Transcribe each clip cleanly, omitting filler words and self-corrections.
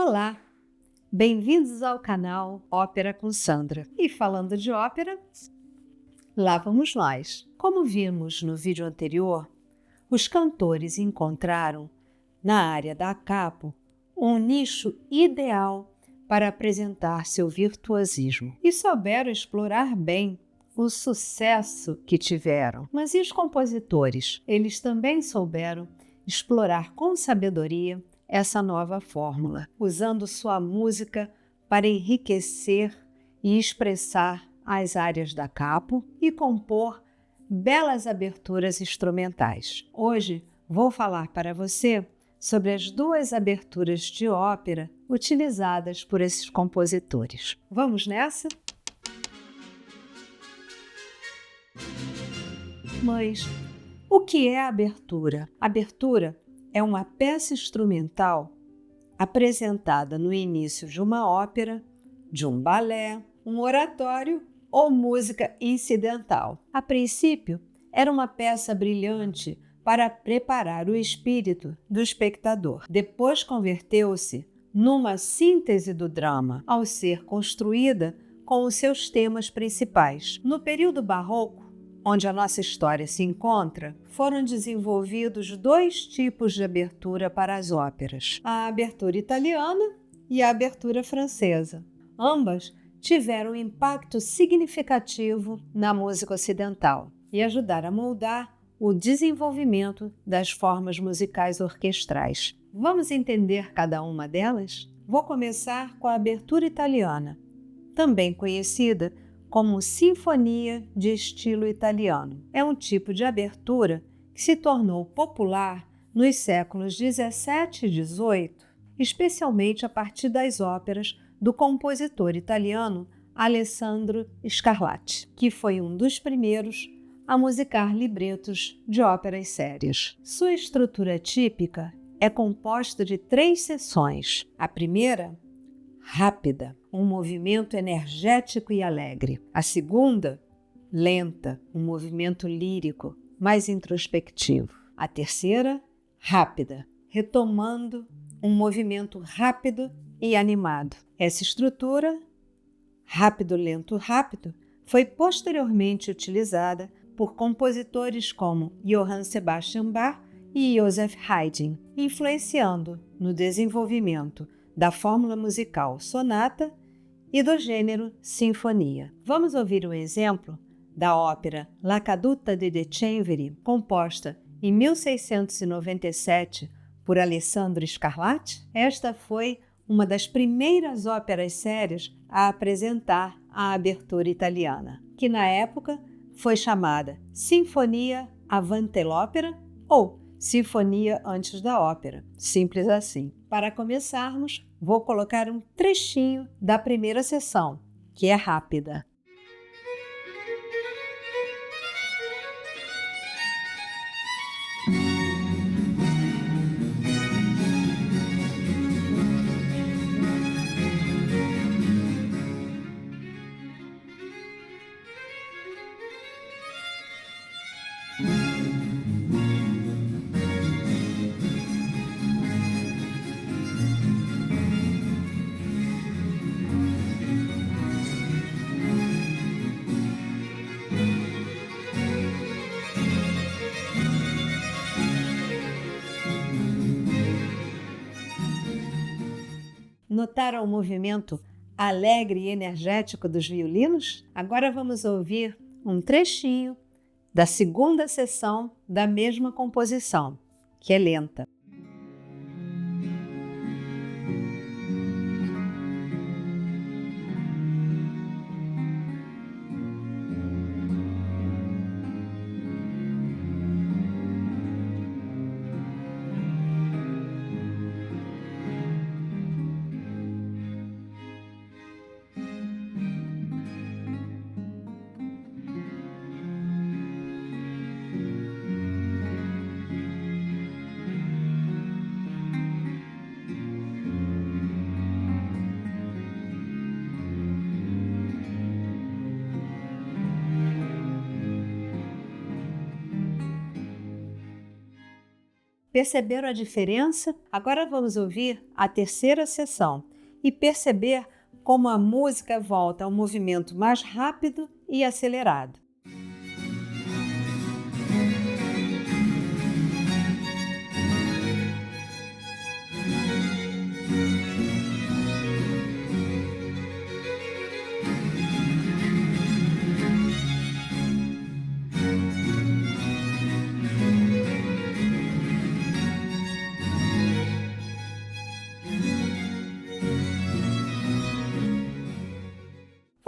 Olá, bem-vindos ao canal Ópera com Sandra. E falando de ópera, lá vamos nós. Como vimos no vídeo anterior, os cantores encontraram na área da capo um nicho ideal para apresentar seu virtuosismo e souberam explorar bem o sucesso que tiveram. Mas e os compositores? Eles também souberam explorar com sabedoria essa nova fórmula, usando sua música para enriquecer e expressar as áreas da capo e compor belas aberturas instrumentais. Hoje vou falar para você sobre as duas aberturas de ópera utilizadas por esses compositores. Vamos nessa? Mas o que é a abertura? A abertura é uma peça instrumental apresentada no início de uma ópera, de um balé, um oratório ou música incidental. A princípio, era uma peça brilhante para preparar o espírito do espectador. Depois converteu-se numa síntese do drama, ao ser construída com os seus temas principais. No período barroco, onde a nossa história se encontra, foram desenvolvidos dois tipos de abertura para as óperas: a abertura italiana e a abertura francesa. Ambas tiveram um impacto significativo na música ocidental e ajudaram a moldar o desenvolvimento das formas musicais orquestrais. Vamos entender cada uma delas? Vou começar com a abertura italiana, também conhecida como sinfonia de estilo italiano. É um tipo de abertura que se tornou popular nos séculos 17 e 18, especialmente a partir das óperas do compositor italiano Alessandro Scarlatti, que foi um dos primeiros a musicar libretos de óperas sérias. Sua estrutura típica é composta de 3 seções. A primeira, rápida, um movimento energético e alegre. A segunda, lenta, um movimento lírico, mais introspectivo. A terceira, rápida, retomando um movimento rápido e animado. Essa estrutura, rápido, lento, rápido, foi posteriormente utilizada por compositores como Johann Sebastian Bach e Joseph Haydn, influenciando no desenvolvimento da fórmula musical sonata e do gênero sinfonia. Vamos ouvir um exemplo da ópera La Caduta di Decemviri, composta em 1697 por Alessandro Scarlatti? Esta foi uma das primeiras óperas sérias a apresentar a abertura italiana, que na época foi chamada Sinfonia Avanti l'Opera ou Sinfonia antes da ópera, simples assim. Para começarmos, vou colocar um trechinho da primeira sessão, que é rápida. Notaram o movimento alegre e energético dos violinos? Agora vamos ouvir um trechinho da segunda sessão da mesma composição, que é lenta. Perceberam a diferença? Agora vamos ouvir a terceira seção e perceber como a música volta ao movimento mais rápido e acelerado.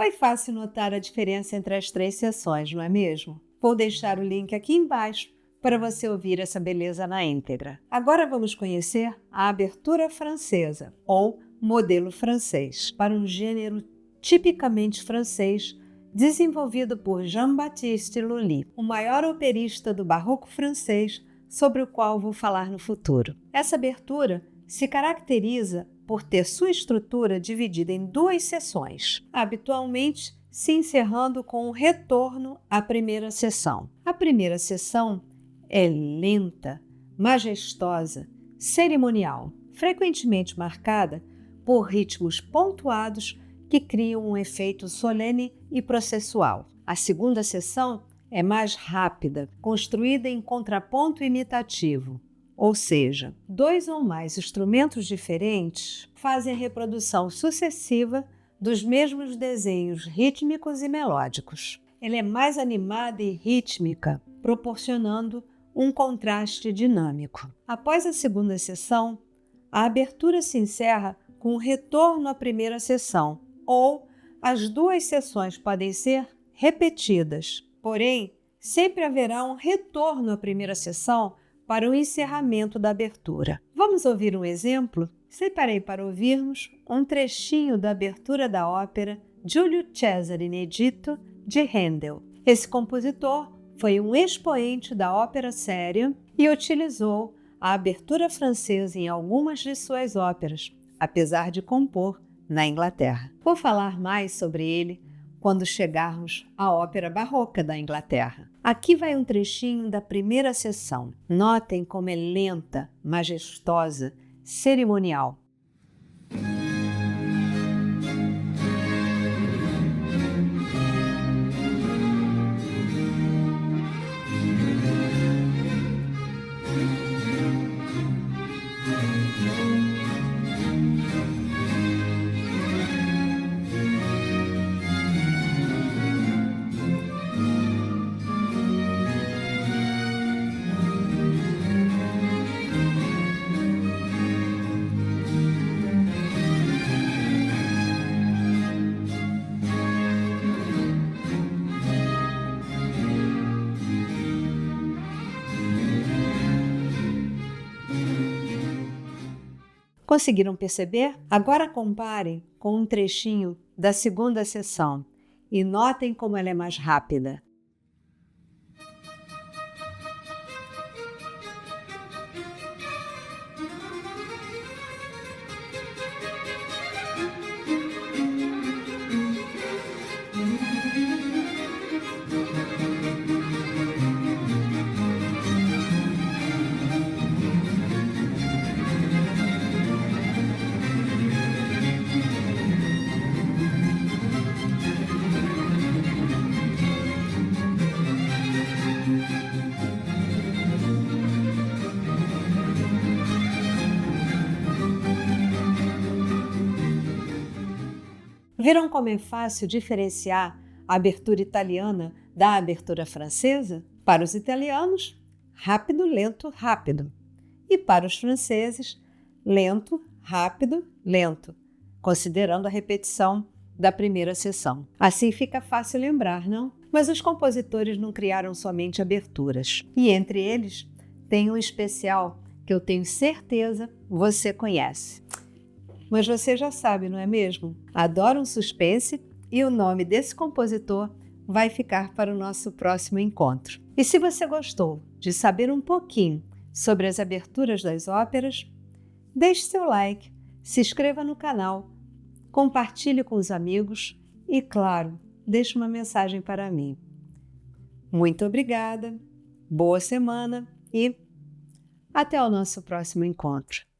Foi fácil notar a diferença entre as três sessões, não é mesmo? Vou deixar o link aqui embaixo para você ouvir essa beleza na íntegra. Agora vamos conhecer a abertura francesa, ou modelo francês, para um gênero tipicamente francês, desenvolvido por Jean-Baptiste Lully, o maior operista do barroco francês, sobre o qual vou falar no futuro. Essa abertura se caracteriza por ter sua estrutura dividida em duas sessões, habitualmente se encerrando com um retorno à primeira sessão. A primeira sessão é lenta, majestosa, cerimonial, frequentemente marcada por ritmos pontuados que criam um efeito solene e processual. A segunda sessão é mais rápida, construída em contraponto imitativo, ou seja, dois ou mais instrumentos diferentes fazem a reprodução sucessiva dos mesmos desenhos rítmicos e melódicos. Ela é mais animada e rítmica, proporcionando um contraste dinâmico. Após a segunda sessão, a abertura se encerra com um retorno à primeira sessão, ou as duas sessões podem ser repetidas, porém, sempre haverá um retorno à primeira sessão para o encerramento da abertura. Vamos ouvir um exemplo? Separei para ouvirmos um trechinho da abertura da ópera Giulio Cesare in Egitto, de Handel. Esse compositor foi um expoente da ópera séria e utilizou a abertura francesa em algumas de suas óperas, apesar de compor na Inglaterra. Vou falar mais sobre ele quando chegarmos à ópera barroca da Inglaterra. Aqui vai um trechinho da primeira sessão. Notem como é lenta, majestosa, cerimonial. Conseguiram perceber? Agora comparem com um trechinho da segunda sessão e notem como ela é mais rápida. Viram como é fácil diferenciar a abertura italiana da abertura francesa? Para os italianos, rápido, lento, rápido. E para os franceses, lento, rápido, lento, considerando a repetição da primeira sessão. Assim fica fácil lembrar, não? Mas os compositores não criaram somente aberturas. E entre eles, tem um especial que eu tenho certeza você conhece. Mas você já sabe, não é mesmo? Adoro um suspense e o nome desse compositor vai ficar para o nosso próximo encontro. E se você gostou de saber um pouquinho sobre as aberturas das óperas, deixe seu like, se inscreva no canal, compartilhe com os amigos e, claro, deixe uma mensagem para mim. Muito obrigada, boa semana e Até o nosso próximo encontro.